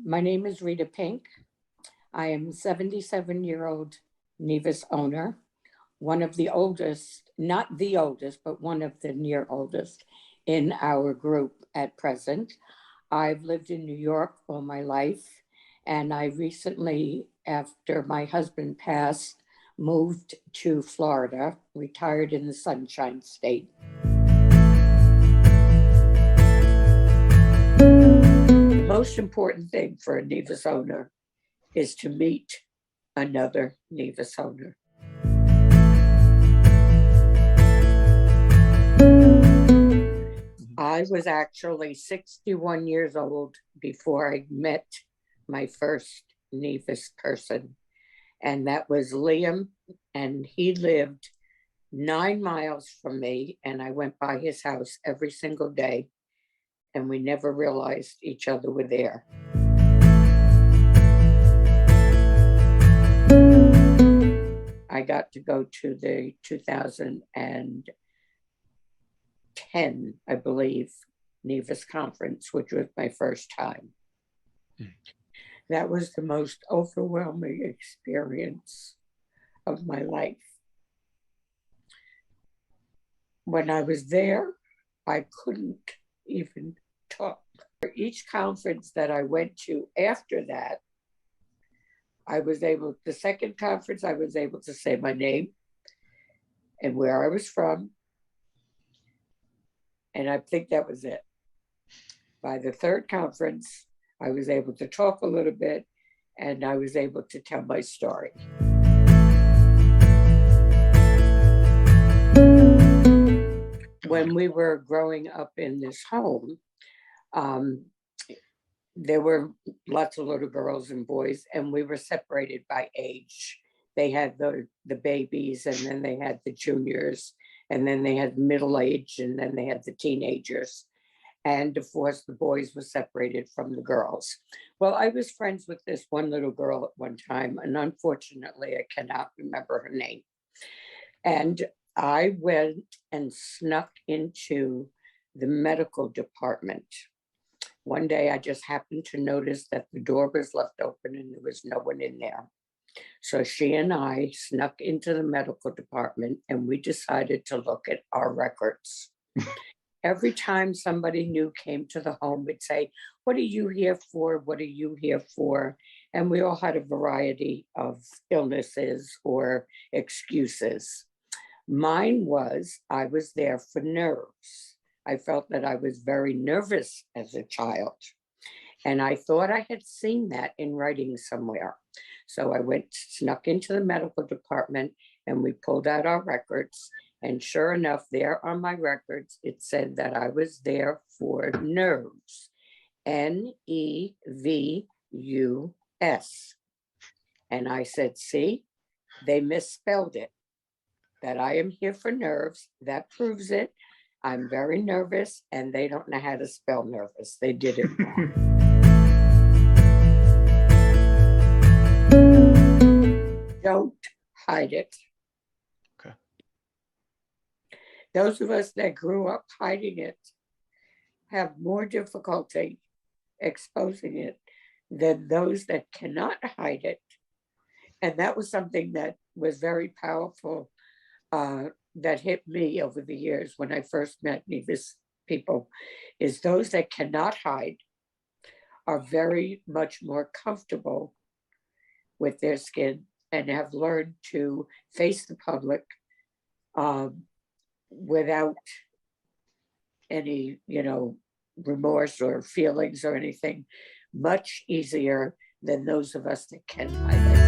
My name is Rita Pink. I am a 77-year-old Nevus owner, one of the oldest, not the oldest, but one of the near oldest in our group at present. I've lived in New York all my life, and I recently, after my husband passed, moved to Florida, retired in the Sunshine State. The most important thing for a Nevus owner is to meet another Nevus owner. I was actually 61 years old before I met my first Nevus person, and that was Liam, and he lived 9 miles from me, and I went by his house every single day, and we never realized each other were there. I got to go to the 2010, I believe, Nevus conference, which was my first time. That was the most overwhelming experience of my life. When I was there, I couldn't even talk. For each conference that I went to after that, the second conference, I was able to say my name and where I was from. And I think that was it. By the third conference, I was able to talk a little bit, and I was able to tell my story. When we were growing up in this home, there were lots of little girls and boys, and we were separated by age. They had the babies, and then they had the juniors, and then they had middle age, and then they had the teenagers. And of course, the boys were separated from the girls. Well, I was friends with this one little girl at one time, and unfortunately, I cannot remember her name. And I went and snuck into the medical department. One day, I just happened to notice that the door was left open and there was no one in there. So she and I snuck into the medical department, and we decided to look at our records. Every time somebody new came to the home, we'd say, "What are you here for? What are you here for?" And we all had a variety of illnesses or excuses. Mine was, I was there for nerves. I felt that I was very nervous as a child. And I thought I had seen that in writing somewhere. So I snuck into the medical department, and we pulled out our records. And sure enough, there on my records, it said that I was there for nerves, Nevus. And I said, see, they misspelled it, that I am here for nerves. That proves it. I'm very nervous, and they don't know how to spell nervous. They did it wrong. Don't hide it. Okay. Those of us that grew up hiding it have more difficulty exposing it than those that cannot hide it. And that was something that was very powerful, that hit me over the years when I first met Nevus people, is those that cannot hide are very much more comfortable with their skin and have learned to face the public without any, remorse or feelings or anything, much easier than those of us that can hide it.